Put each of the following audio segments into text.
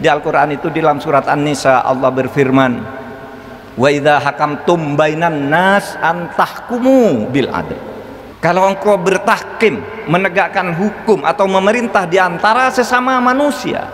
Di Al-Quran itu di dalam surat An-Nisa Allah berfirman, wa idza hakamtum bainan nas an tahkumu bil adl. Kalau engkau bertahkim, menegakkan hukum atau memerintah di antara sesama manusia,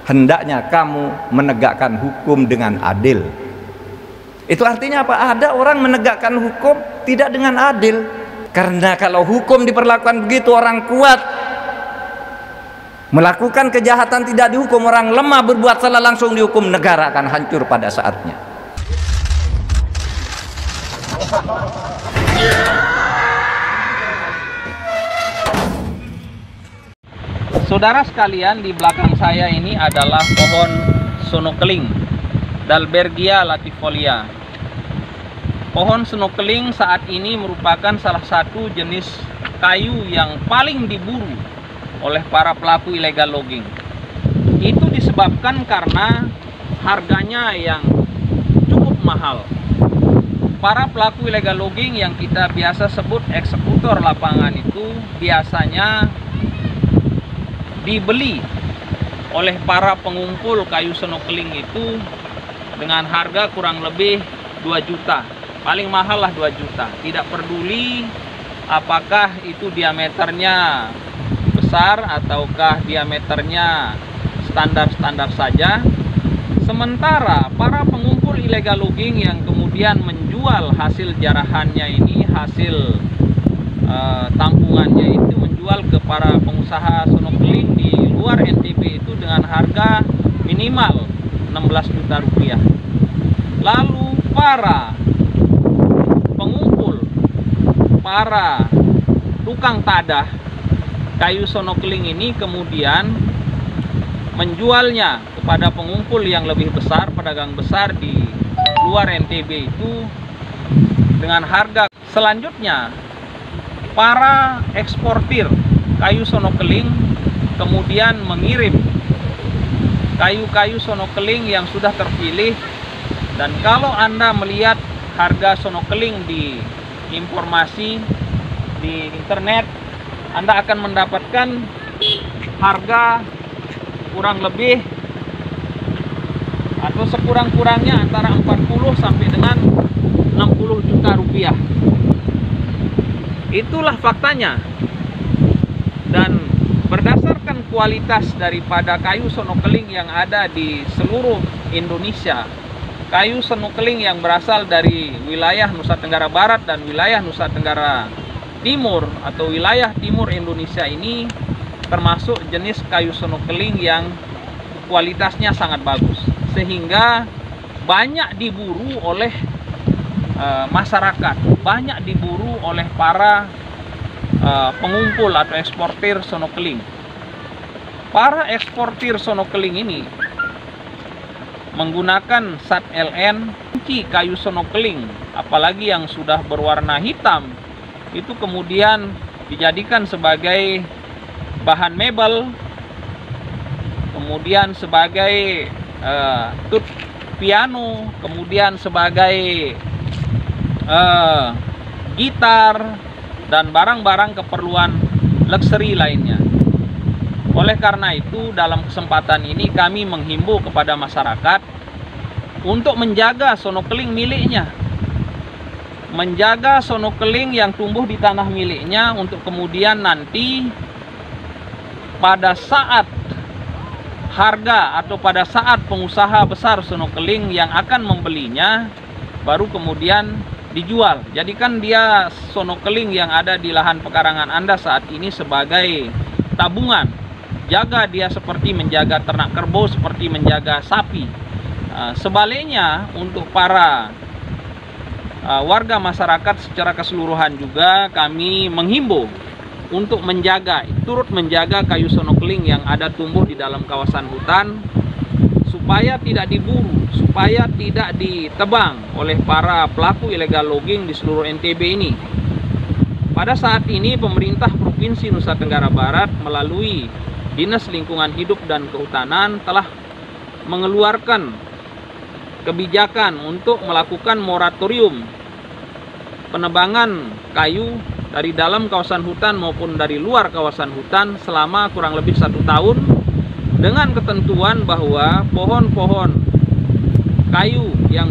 hendaknya kamu menegakkan hukum dengan adil. Itu artinya apa? Ada orang menegakkan hukum tidak dengan adil. Karena kalau hukum diperlakukan begitu, orang kuat melakukan kejahatan tidak dihukum, orang lemah berbuat salah langsung dihukum, negara akan hancur pada saatnya. Saudara sekalian, di belakang saya ini adalah pohon sonokeling, Dalbergia latifolia. Pohon sonokeling saat ini merupakan salah satu jenis kayu yang paling diburu oleh para pelaku illegal logging. Itu disebabkan karena harganya yang cukup mahal. Para pelaku illegal logging yang kita biasa sebut eksekutor lapangan itu biasanya dibeli oleh para pengumpul kayu sonokeling itu dengan harga kurang lebih 2 juta. Paling mahal lah 2 juta. Tidak peduli apakah itu diameternya besar ataukah diameternya standar-standar saja. Sementara para pengumpul illegal logging yang kemudian menjual hasil jarahannya ini, hasil tampungannya itu menjual ke para pengusaha sonokeling di luar NTB itu dengan harga minimal 16 juta rupiah. Lalu para pengumpul, para tukang tadah kayu sonokeling ini kemudian menjualnya kepada pengumpul yang lebih besar, pedagang besar di luar NTB itu dengan harga. Selanjutnya para eksportir kayu sonokeling kemudian mengirim kayu-kayu sonokeling yang sudah terpilih. Dan kalau Anda melihat harga sonokeling di informasi di internet, Anda akan mendapatkan harga kurang lebih atau sekurang-kurangnya antara 40 sampai dengan 60 juta rupiah. Itulah faktanya. Dan berdasarkan kualitas daripada kayu sonokeling yang ada di seluruh Indonesia, kayu sonokeling yang berasal dari wilayah Nusa Tenggara Barat dan wilayah Nusa Tenggara Timur atau wilayah timur Indonesia ini termasuk jenis kayu sonokeling yang kualitasnya sangat bagus, sehingga banyak diburu oleh masyarakat, banyak diburu oleh para pengumpul atau eksportir sonokeling. Para eksportir sonokeling ini menggunakan SAT LN, kayu sonokeling, apalagi yang sudah berwarna hitam, itu kemudian dijadikan sebagai bahan mebel, kemudian sebagai tut piano, kemudian sebagai gitar, dan barang-barang keperluan luxury lainnya. Oleh karena itu, dalam kesempatan ini kami menghimbau kepada masyarakat untuk menjaga sonokeling miliknya, menjaga sonokeling yang tumbuh di tanah miliknya, untuk kemudian nanti pada saat harga atau pada saat pengusaha besar sonokeling yang akan membelinya baru kemudian dijual. Jadikan dia sonokeling yang ada di lahan pekarangan Anda saat ini sebagai tabungan. Jaga dia seperti menjaga ternak kerbau, seperti menjaga sapi. Sebaliknya untuk para warga masyarakat secara keseluruhan juga kami menghimbau untuk menjaga, turut menjaga kayu sonokeling yang ada tumbuh di dalam kawasan hutan supaya tidak diburu, supaya tidak ditebang oleh para pelaku illegal logging di seluruh NTB ini. Pada saat ini pemerintah Provinsi Nusa Tenggara Barat melalui Dinas Lingkungan Hidup dan Kehutanan telah mengeluarkan kebijakan untuk melakukan moratorium penebangan kayu dari dalam kawasan hutan maupun dari luar kawasan hutan selama kurang lebih 1 tahun, dengan ketentuan bahwa pohon-pohon kayu yang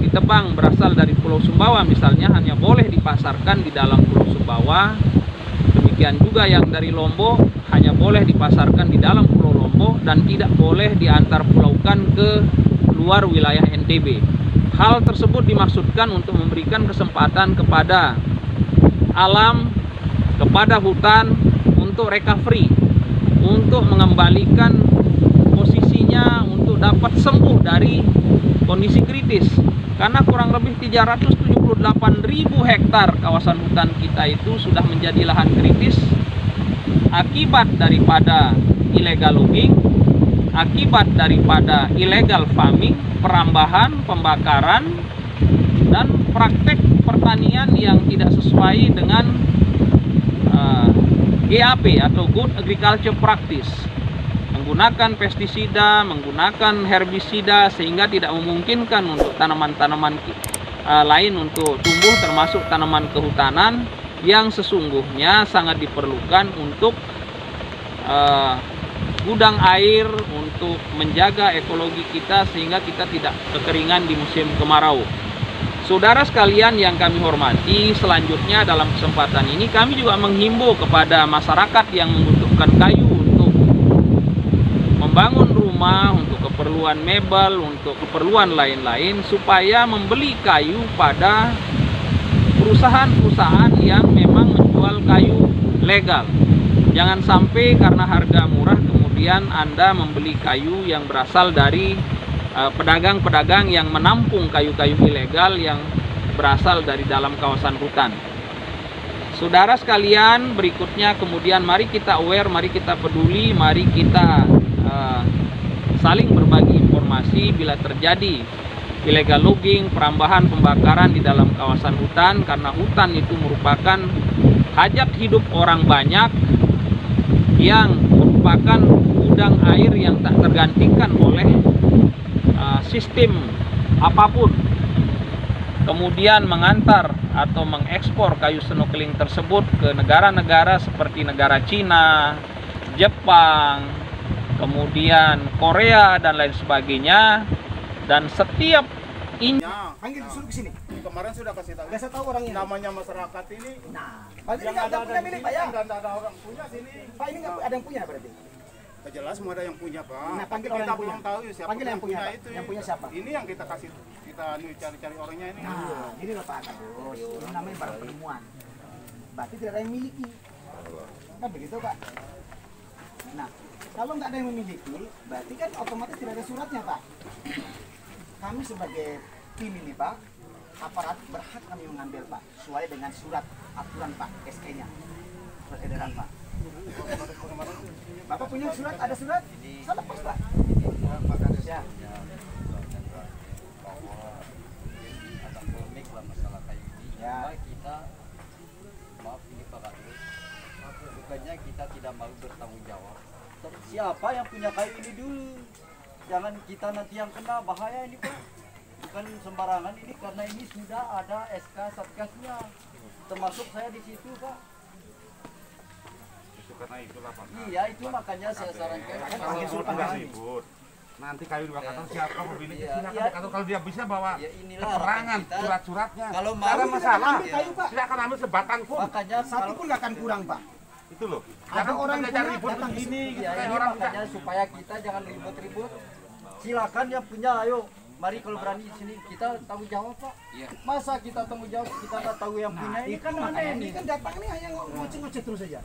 ditebang berasal dari Pulau Sumbawa misalnya hanya boleh dipasarkan di dalam Pulau Sumbawa. Demikian juga yang dari Lombok hanya boleh dipasarkan di dalam Pulau Lombok dan tidak boleh diantar pulaukan ke luar wilayah NTB. Hal tersebut dimaksudkan untuk memberikan kesempatan kepada alam, kepada hutan untuk recovery, untuk mengembalikan posisinya untuk dapat sembuh dari kondisi kritis. Karena kurang lebih 378.000 hektar kawasan hutan kita itu sudah menjadi lahan kritis akibat daripada illegal logging, akibat daripada illegal farming, perambahan, pembakaran, dan praktek pertanian yang tidak sesuai dengan GAP atau Good Agriculture Practice, menggunakan pestisida, menggunakan herbisida sehingga tidak memungkinkan untuk tanaman-tanaman lain untuk tumbuh, termasuk tanaman kehutanan yang sesungguhnya sangat diperlukan untuk gudang air, untuk menjaga ekologi kita sehingga kita tidak kekeringan di musim kemarau. Saudara sekalian yang kami hormati, selanjutnya dalam kesempatan ini kami juga menghimbau kepada masyarakat yang membutuhkan kayu untuk membangun rumah, untuk keperluan mebel, untuk keperluan lain-lain, supaya membeli kayu pada perusahaan-perusahaan yang memang menjual kayu legal. Jangan sampai karena harga murah kemudian Anda membeli kayu yang berasal dari pedagang-pedagang yang menampung kayu-kayu ilegal yang berasal dari dalam kawasan hutan. Saudara sekalian, berikutnya kemudian mari kita aware, mari kita peduli, mari kita saling berbagi informasi bila terjadi illegal logging, perambahan, pembakaran di dalam kawasan hutan, karena hutan itu merupakan hajat hidup orang banyak yang merupakan gudang air yang tak tergantikan oleh sistem apapun. Kemudian mengantar atau mengekspor kayu snorkeling tersebut ke negara-negara seperti negara Cina, Jepang, kemudian Korea dan lain sebagainya. Dan setiap panggil disuruh ke sini. Kemarin sudah kasih tahu. Kasih tahu orangnya. Namanya masyarakat ini. Nah, yang ada punya milik Pak ya. Dan ada orang punya sini. Pak ini nggak ada yang punya berarti. Jelas semua ada yang punya Pak. Nah, panggil orang kita yang belum punya. tahu siapa Panggil yang punya, Pak. itu. Yang punya siapa? Ini yang kita kasih, kita cari-cari orangnya ini. Nah, ini loh Pak Kadus. Ini namanya barang penemuan. Berarti tidak ada yang miliki. Kan begitu Pak. Nah, kalau nggak ada yang memiliki, berarti kan otomatis tidak ada suratnya Pak. Kami sebagai tim ini Pak, aparat berhak kami mengambil Pak, sesuai dengan surat aturan Pak, SK-nya, surat edaran Pak. Bapak punya surat, ada surat? Saya lepas Pak. Pak Kadus Ya. bahwa ada polemik lah masalah kayu ini. Ya. Cuma kita, maaf ini Pak Kadus, bukannya kita tidak mau bertanggung jawab. Siapa yang punya kayu ini dulu? Jangan kita nanti yang kena, bahaya ini Pak. Bukan sembarangan ini, karena ini sudah ada SK Satgasnya. Termasuk saya di situ Pak. Karena itulah Pak. Iya, itu makanya saya sarankan. Ribut. Nanti kayu dibakar siapa pemiliknya, Iya, silakan iya. dikatakan. Kalau dia bisa bawa Ya inilah keterangan, kita. surat-suratnya. Kalau Tidak ada mau masalah. ambil kayu Pak. Silakan ambil sebatang pun. Makanya Satu pun nggak akan kurang Pak. Itu loh. Ada Jangan orang kita punya, cari ribut datang begini gitu. ya, Kayak ini orang makanya supaya kita jangan ribut-ribut. Silakan yang punya, ayo. Mari kalau berani di sini kita tanggung jawab Pak. Masa kita tanggung jawab kita nggak tahu yang punya ini kan aneh Ini ini. kan datang ini hanya ngoceh-ngoceh terus saja.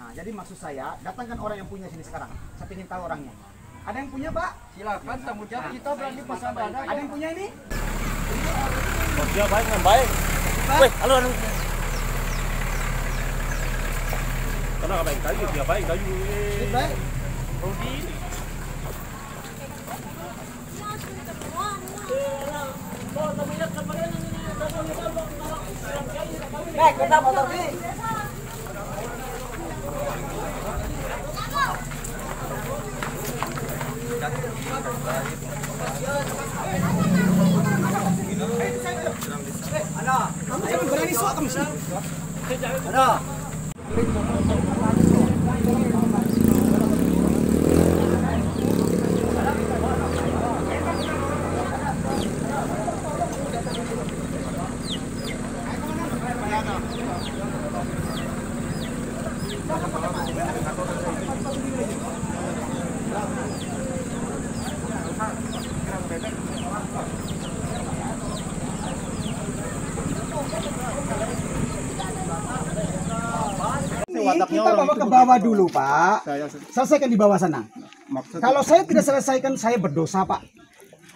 Nah, jadi maksud saya, datangkan orang yang punya sini sekarang. Saya ingin tahu orangnya. Ada yang punya Pak? Silakan tanggung jawab, kita berani pasang dada. Ada yang punya ini? Dia baik dengan baik. Weh, halo. Karena apa yang kayu, dia baik kayu. Baik. Rudi. Kita motor ini. Kamu jangan berani suak kamu sini. Ada. wataknya kita orang bawa itu ke bawah begitu, dulu, Pak. Pak. Selesaikan di bawah sana. Maksud Kalau saya tidak selesaikan, saya berdosa, Pak.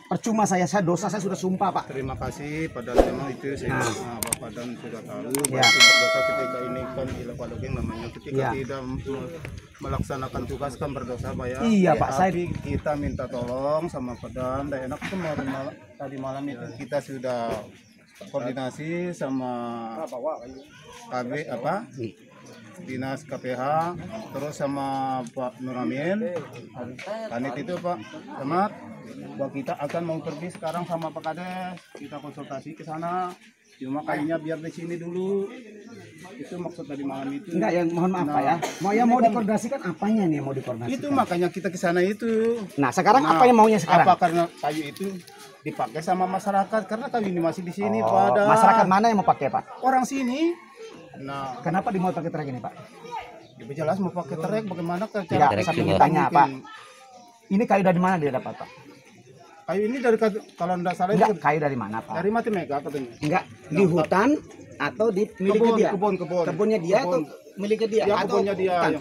Percuma saya dosa, saya sudah sumpah, Pak. terima kasih pada memang itu saya Bapak dan sudah tahu Ya. bahwa berdosa ketika ini kan ilah padogeng namanya ketika Ya. tidak melaksanakan tugas kan berdosa Pak ya. Iya, Pak, Tapi kita minta tolong sama Padam dan enak kemarin tadi malam itu kita sudah koordinasi sama KB apa Dinas KPH terus sama Pak Nuramin Kanit itu Pak Camat bahwa kita akan mau pergi sekarang sama Pak Kades kita konsultasi ke sana cuma kayaknya biar di sini dulu itu maksud tadi malam itu Enggak, yang mohon maaf, Pak ya. Mau dikoordinasikan apanya nih yang mau dikoordinasikan? itu makanya kita ke sana itu. Nah, sekarang apa yang maunya sekarang? Apa karena kayu itu dipakai sama masyarakat karena kayu ini masih di sini Oh, pada masyarakat mana yang mau pakai, Pak? orang sini. Nah, Kenapa mau pakai trek ini, Pak? lebih jelas mau pakai trek bagaimana cara Tidak, sambil ditanya, Pak. Ini kayu dari mana dia dapat, Pak? Kayu ini dari kalau tidak salah Enggak, itu kayu dari mana, Pak? dari Mati Mega katanya. Enggak, di hutan atau di miliknya dia? Kebun. Kebunnya dia atau miliknya dia? Ya, atau kebunnya dia. hutan?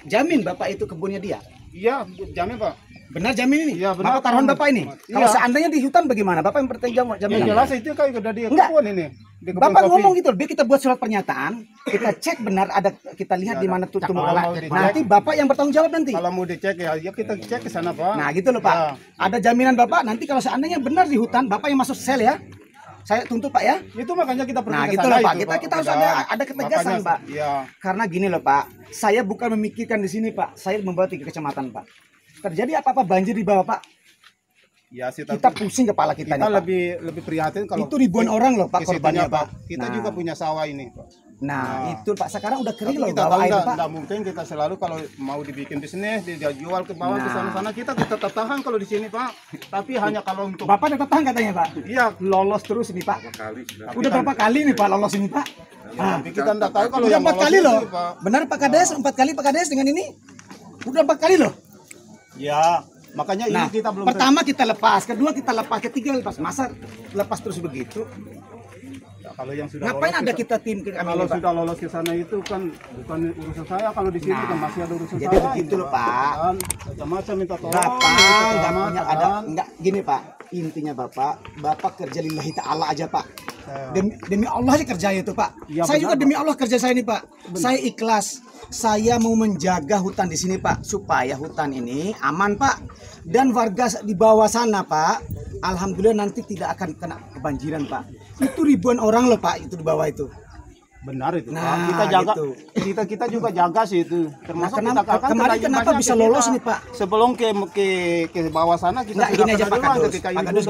Jamin Bapak itu kebunnya dia? Iya, jamin Pak. Benar jamin ini? Iya, benar. Bapak taruhan Bapak ini? Iya. Kalau seandainya di hutan bagaimana? Bapak yang bertanggung jawab Yang jaminan? jelas itu kayu dari Enggak. kebun ini. Di kebun Bapak kopi. ngomong gitu, biar kita buat surat pernyataan, kita cek benar ada, kita lihat di mana tuh tumbuh Kalau kala. mau dicek- Nanti Bapak yang bertanggung jawab nanti. Kalau mau dicek ya kita cek ke sana Pak. Nah gitu loh Pak. Ya. Ada jaminan Bapak nanti kalau seandainya benar di hutan, Bapak yang masuk sel ya. Saya tuntut Pak ya. Itu makanya kita pergi Nah ke gitu sana loh Pak. itu, Kita harus Udah. ada ketegasan Makanya, Pak. Iya. Karena gini loh Pak, saya bukan memikirkan di sini Pak. Saya membawa 3 kecamatan Pak. Terjadi apa-apa banjir di bawah Pak, Ya sih kita pusing kepala kita, kita nih, Pak. lebih prihatin kalau Itu ribuan orang loh Pak ke situnya, korbannya Pak. Kita Nah. juga punya sawah ini Pak. Nah itu Pak, sekarang udah kering Tapi loh kita bawah tahu air Pak. nggak mungkin kita selalu kalau mau dibikin bisnis dijual ke bawah ke Nah. sana kita tetap tahan kalau di sini Pak. Tapi hanya kalau untuk Bapak tetap tahan katanya Pak. iya Lolos terus ini Pak. Udah berapa kali nih Pak lolos ini Pak? Nah, tapi kita nggak tahu kalau udah yang 4 lolos kali itu, loh. Pak. Benar Pak Kades, 4 kali Pak Kades dengan ini. Udah 4 kali loh. Ya, makanya Nah, ini kita belum pertama kita lepas, kedua kita lepas, ketiga lepas. Masa lepas terus begitu? Ya, kalau yang sudah Ngapain lolos ada ke- kita tim ke kami kalau ini, Pak? sudah lolos ke sana itu kan bukan urusan saya kalau di sini Nah, kan masih ada urusan jadi saya begitu ini, loh, Pak. Dan macam-macam minta tolong Bapak minta nggak selamat, punya ada dan nggak gini Pak. Intinya Bapak kerja lillahi ta'ala aja Pak. Demi Allah aja kerja itu Pak. Iya, Saya benar, juga Pak. demi Allah kerja saya ini Pak. Saya ikhlas. Saya mau menjaga hutan di sini Pak supaya hutan ini aman Pak. Dan warga di bawah sana Pak, alhamdulillah nanti tidak akan kena kebanjiran Pak. Itu ribuan orang loh Pak itu di bawah itu. benar itu Pak. Nah, Kita jaga gitu. kita juga jaga sih itu termasuk Nah, kita akan kemarin kena kenapa imbasnya bisa ke kita. lolos nih, Pak? Sebelum ke bawah sana kita Nggak, sudah gini aja kena Pak duluan Kadus. ketika Pak ini Kadus